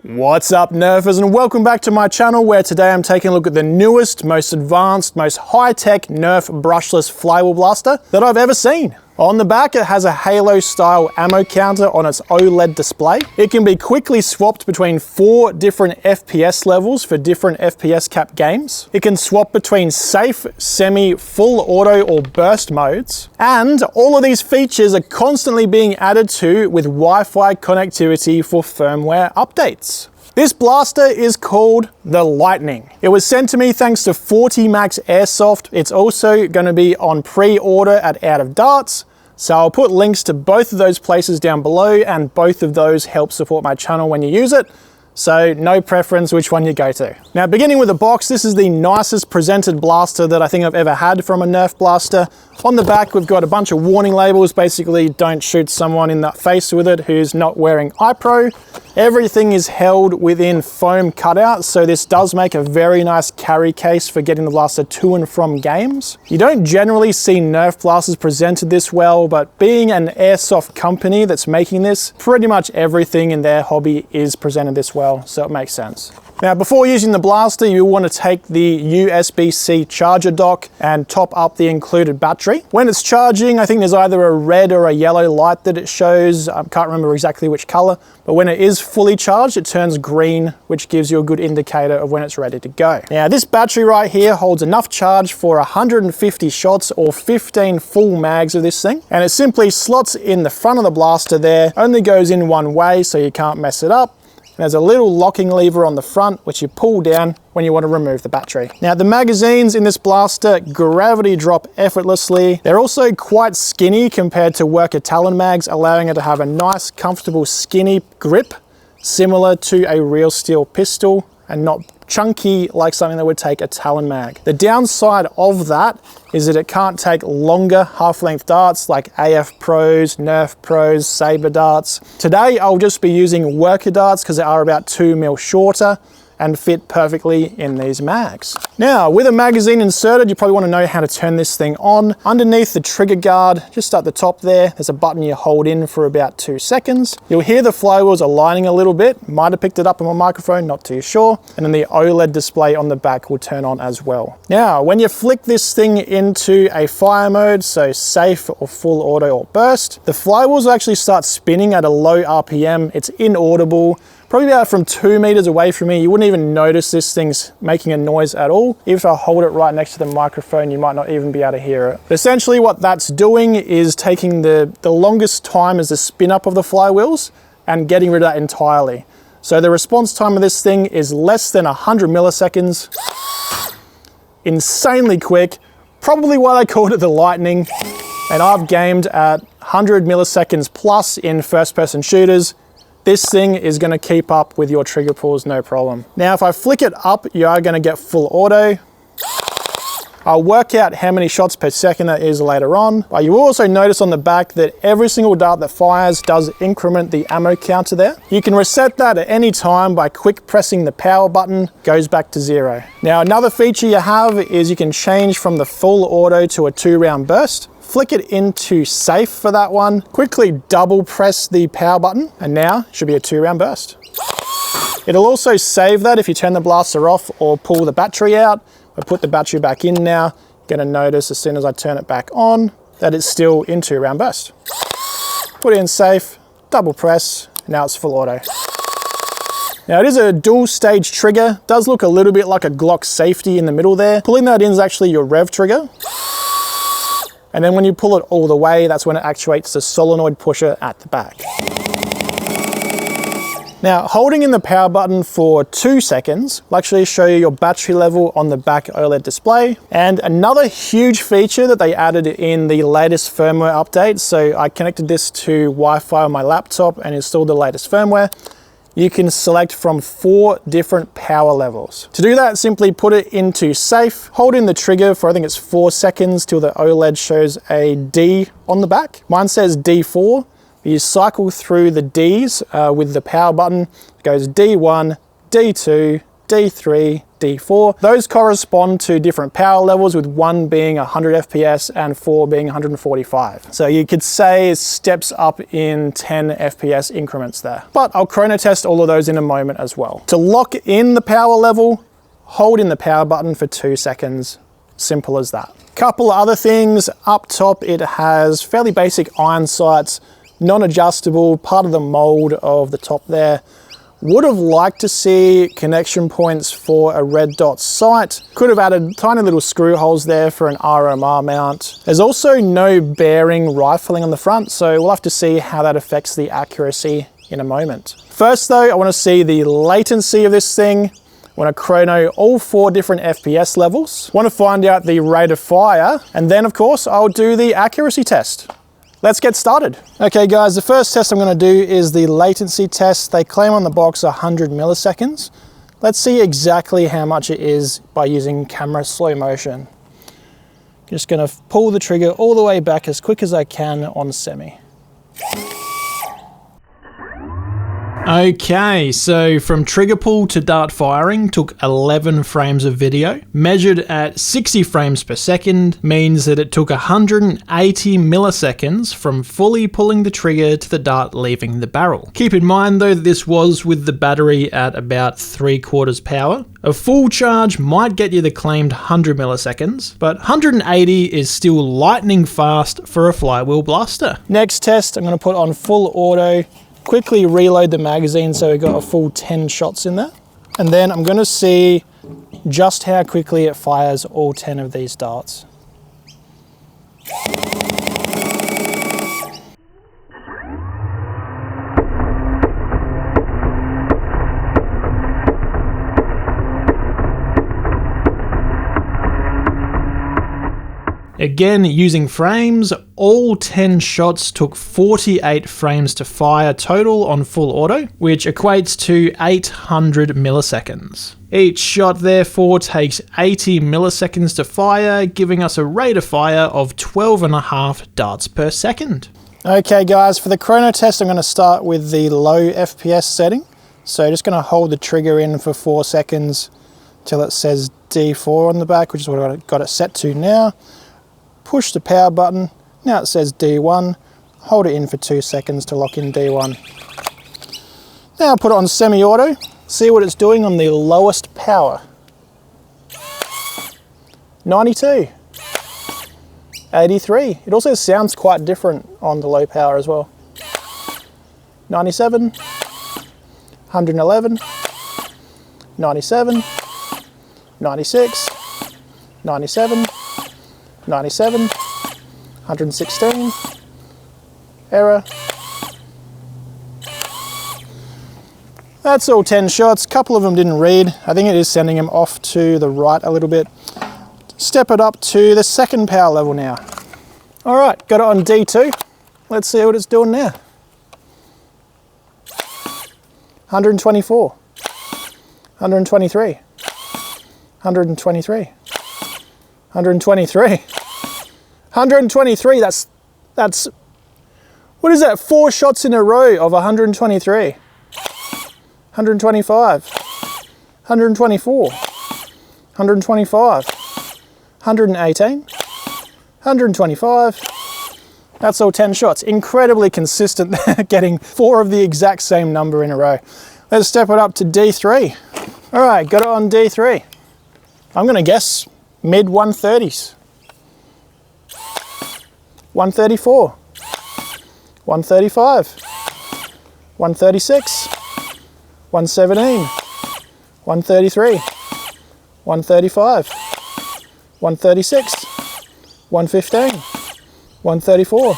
What's up, Nerfers, and welcome back to my channel, where today I'm taking a look at the newest, most advanced, most high-tech Nerf brushless flywheel blaster that I've ever seen. On the back, it has a Halo-style ammo counter on its OLED display. It can be quickly swapped between 4 different FPS levels for different FPS cap games. It can swap between safe, semi, full auto, or burst modes. And all of these features are constantly being added to with Wi-Fi connectivity for firmware updates. This blaster is called the Lightning. It was sent to me thanks to 40 Max Airsoft. It's also going to be on pre-order at Out of Darts. So I'll put links to both of those places down below, and both of those help support my channel when you use it. So no preference which one you go to. Now, beginning with the box, this is the nicest presented blaster that I think I've ever had from a Nerf blaster. On the back, we've got a bunch of warning labels. Basically, don't shoot someone in the face with it who's not wearing eye pro. Everything is held within foam cutouts, so this does make a very nice carry case for getting the blaster to and from games. You don't generally see Nerf blasters presented this well, but being an airsoft company that's making this, pretty much everything in their hobby is presented this well, so it makes sense. Now, before using the blaster, you want to take the USB-C charger dock and top up the included battery. When it's charging, I think there's either a red or a yellow light that it shows. I can't remember exactly which color, but when it is fully charged, it turns green, which gives you a good indicator of when it's ready to go. Now, this battery right here holds enough charge for 150 shots or 15 full mags of this thing, and it simply slots in the front of the blaster there, only goes in one way, so you can't mess it up. There's a little locking lever on the front, which you pull down when you want to remove the battery. Now, the magazines in this blaster gravity drop effortlessly. They're also quite skinny compared to worker Talon mags, allowing it to have a nice, comfortable, skinny grip, similar to a real steel pistol, and not chunky like something that would take a Talon mag. The downside of that is that it can't take longer half-length darts like AF Pros, Nerf Pros, Saber darts. Today, I'll just be using worker darts because they are about 2 mil shorter and fit perfectly in these mags. Now, with a magazine inserted, you probably want to know how to turn this thing on. Underneath the trigger guard, just at the top there, there's a button you hold in for about 2 seconds. You'll hear the flywheels aligning a little bit. Might have picked it up on my microphone, not too sure. And then the OLED display on the back will turn on as well. Now, when you flick this thing into a fire mode, so safe or full auto or burst, the flywheels will actually start spinning at a low RPM. It's inaudible. Probably about from 2 meters away from me, you wouldn't even notice this thing's making a noise at all. Even if I hold it right next to the microphone, you might not even be able to hear it. But essentially what that's doing is taking the longest time as the spin up of the flywheels and getting rid of that entirely. So the response time of this thing is less than 100 milliseconds. Insanely quick, probably why they called it the Lightning. And I've gamed at 100 milliseconds plus in first-person shooters. This thing is going to keep up with your trigger pulls, no problem. Now, if I flick it up, you are going to get full auto. I'll work out how many shots per second that is later on. But you will also notice on the back that every single dart that fires does increment the ammo counter there. You can reset that at any time by quick pressing the power button, goes back to 0. Now, another feature you have is you can change from the full auto to a 2-round burst. Flick it into safe for that one. Quickly double press the power button, and now it should be a 2-round burst. It'll also save that if you turn the blaster off or pull the battery out. I put the battery back in now. You're gonna notice as soon as I turn it back on that it's still in 2-round burst. Put it in safe, double press, now it's full auto. Now, it is a dual stage trigger. Does look a little bit like a Glock safety in the middle there. Pulling that in is actually your rev trigger. And then when you pull it all the way, that's when it actuates the solenoid pusher at the back. Now, holding in the power button for 2 seconds will actually show you your battery level on the back OLED display. And another huge feature that they added in the latest firmware update, so I connected this to Wi-Fi on my laptop and installed the latest firmware. You can select from 4 different power levels. To do that, simply put it into safe, hold in the trigger for I think it's 4 seconds till the OLED shows a D on the back. Mine says D4. You cycle through the Ds with the power button. It goes D1, D2, D3, D4. Those correspond to different power levels, with 1 being 100 FPS and 4 being 145. So you could say it steps up in 10 FPS increments there. But I'll chrono test all of those in a moment as well. To lock in the power level, hold in the power button for 2 seconds. Simple as that. Couple other things. Up top, it has fairly basic iron sights, non-adjustable, part of the mold of the top there. Would have liked to see connection points for a red dot sight. Could have added tiny little screw holes there for an RMR mount. There's also no bearing rifling on the front, so we'll have to see how that affects the accuracy in a moment. First though, I want to see the latency of this thing. I want to chrono all 4 different FPS levels. I want to find out the rate of fire, and then of course I'll do the accuracy test. Let's get started. Okay guys, the first test I'm going to do is the latency test. They claim on the box 100 milliseconds. Let's see exactly how much it is by using camera slow motion. Just going to pull the trigger all the way back as quick as I can on semi. Okay, so from trigger pull to dart firing took 11 frames of video. Measured at 60 frames per second means that it took 180 milliseconds from fully pulling the trigger to the dart leaving the barrel. Keep in mind though that this was with the battery at about 3/4 power. A full charge might get you the claimed 100 milliseconds, but 180 is still lightning fast for a Flywheel blaster. Next test, I'm going to put on full auto. Quickly reload the magazine so we got a full 10 shots in there. And then I'm going to see just how quickly it fires all 10 of these darts. Again, using frames, all 10 shots took 48 frames to fire total on full auto, which equates to 800 milliseconds. Each shot therefore takes 80 milliseconds to fire, giving us a rate of fire of 12.5 darts per second. Okay guys, for the chrono test I'm going to start with the low FPS setting. So just going to hold the trigger in for 4 seconds till it says D4 on the back, which is what I've got it set to now. Push the power button, now it says D1, hold it in for 2 seconds to lock in D1. Now I'll put it on semi-auto, see what it's doing on the lowest power. 92, 83, it also sounds quite different on the low power as well. 97, 111, 97, 96, 97, 97, 116, error. That's all 10 shots, a couple of them didn't read. I think it is sending them off to the right a little bit. Step it up to the second power level now. All right, got it on D2. Let's see what it's doing now. 124, 123, 123. 123. 123, that's, what is that? 4 shots in a row of 123. 125. 124. 125. 118. 125. That's all 10 shots. Incredibly consistent there, getting 4 of the exact same number in a row. Let's step it up to D3. All right, got it on D3. I'm gonna guess mid 130s. 134, 135, 136, 117, 133, 135, 136, 115, 134,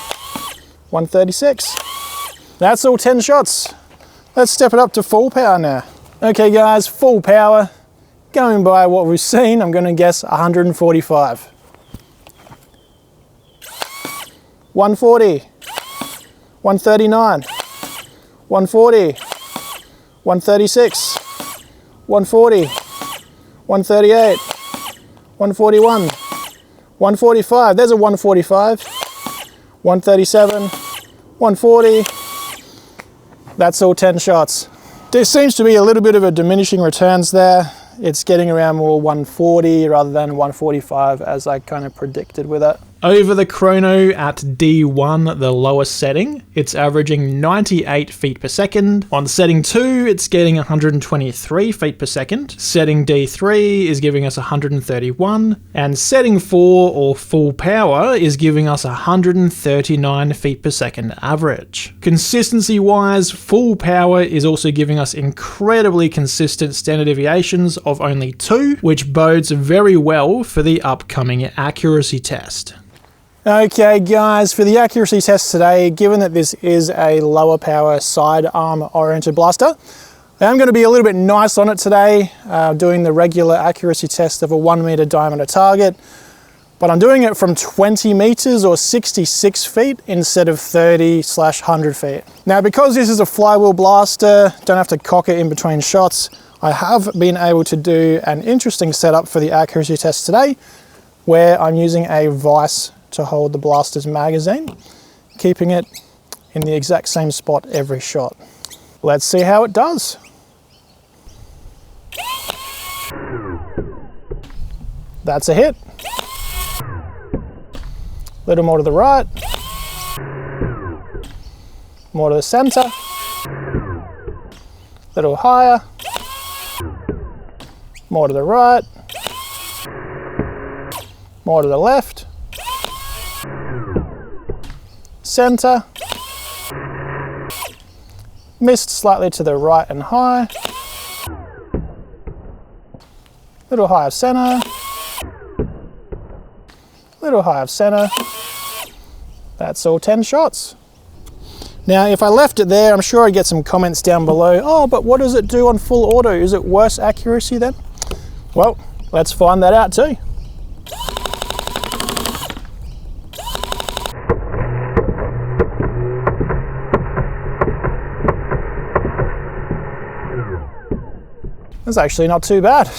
136. That's all 10 shots. Let's step it up to full power now. Okay guys, full power. Going by what we've seen, I'm going to guess 145. 140. 139. 140. 136. 140. 138. 141. 145. There's a 145. 137. 140. That's all 10 shots. There seems to be a little bit of a diminishing returns there. it's getting around more 140 rather than 145 as I kind of predicted with it. Over the chrono at D1, the lowest setting, it's averaging 98 feet per second. On setting 2, it's getting 123 feet per second. Setting D3 is giving us 131. And setting 4, or full power, is giving us 139 feet per second average. Consistency-wise, full power is also giving us incredibly consistent standard deviations of only 2, which bodes very well for the upcoming accuracy test. Okay guys, for the accuracy test today, given that this is a lower power sidearm oriented blaster, I am going to be a little bit nice on it today, doing the regular accuracy test of a 1 meter diameter target, but I'm doing it from 20 meters or 66 feet instead of 30/100 feet. Now because this is a flywheel blaster, don't have to cock it in between shots, I have been able to do an interesting setup for the accuracy test today, where I'm using a vise to hold the blaster's magazine, keeping it in the exact same spot every shot. Let's see how it does. That's a hit. Little more to the right. More to the center. Little higher. More to the right. More to the left. Center, missed slightly to the right and high, little high of center, little high of center. That's all 10 shots. Now if I left it there, I'm sure I'd get some comments down below, oh but what does it do on full auto? Is it worse accuracy then? Well, let's find that out too. That's actually not too bad.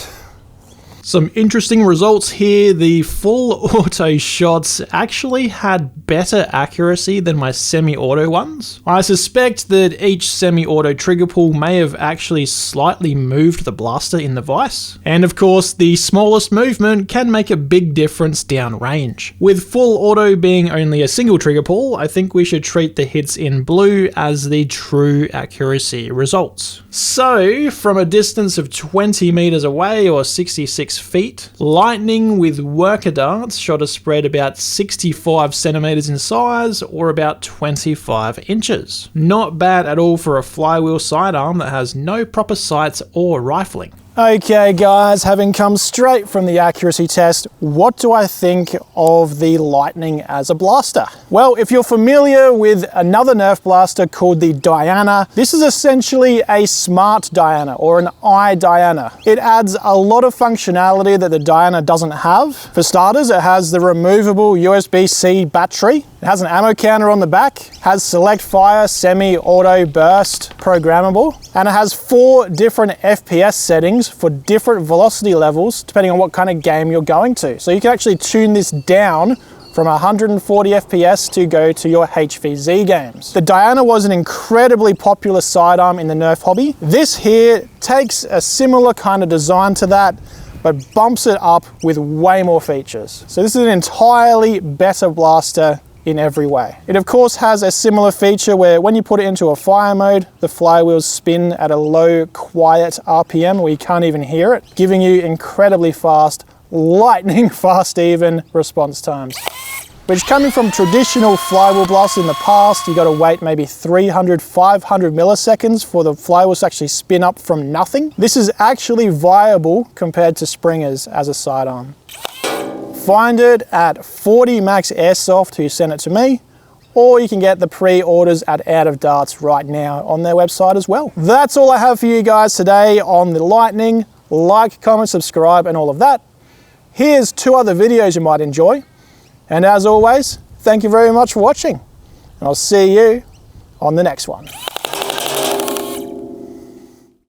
Some interesting results here. The full auto shots actually had better accuracy than my semi-auto ones. I suspect that each semi-auto trigger pull may have actually slightly moved the blaster in the vise. And of course, the smallest movement can make a big difference downrange. With full auto being only a single trigger pull, I think we should treat the hits in blue as the true accuracy results. So, from a distance of 20 meters away or 66 feet, lightning with worker darts shot a spread about 65 centimeters in size or about 25 inches. Not bad at all for a flywheel sidearm that has no proper sights or rifling. Okay guys, having come straight from the accuracy test, what do I think of the Lightning as a blaster? Well, if you're familiar with another Nerf blaster called the Diana, this is essentially a smart Diana or an iDiana. It adds a lot of functionality that the Diana doesn't have. For starters, it has the removable USB-C battery. It has an ammo counter on the back, has select fire, semi-auto, burst, programmable, and it has 4 different FPS settings for different velocity levels depending on what kind of game you're going to. So you can actually tune this down from 140 FPS to go to your HVZ games. The Diana was an incredibly popular sidearm in the Nerf hobby. This here takes a similar kind of design to that, but bumps it up with way more features. So this is an entirely better blaster in every way. It of course has a similar feature where when you put it into a fire mode, the flywheels spin at a low, quiet RPM where you can't even hear it, giving you incredibly fast, lightning fast even response times. Which, coming from traditional flywheel blasts in the past, you got to wait maybe 300, 500 milliseconds for the flywheels to actually spin up from nothing. This is actually viable compared to Springers as a sidearm. Find it at 40 Max Airsoft, who sent it to me, or you can get the pre-orders at Out of Darts right now on their website as well. That's all I have for you guys today on the Lightning. Like, comment, subscribe, and all of that. Here's 2 other videos you might enjoy. And as always, thank you very much for watching, and I'll see you on the next one.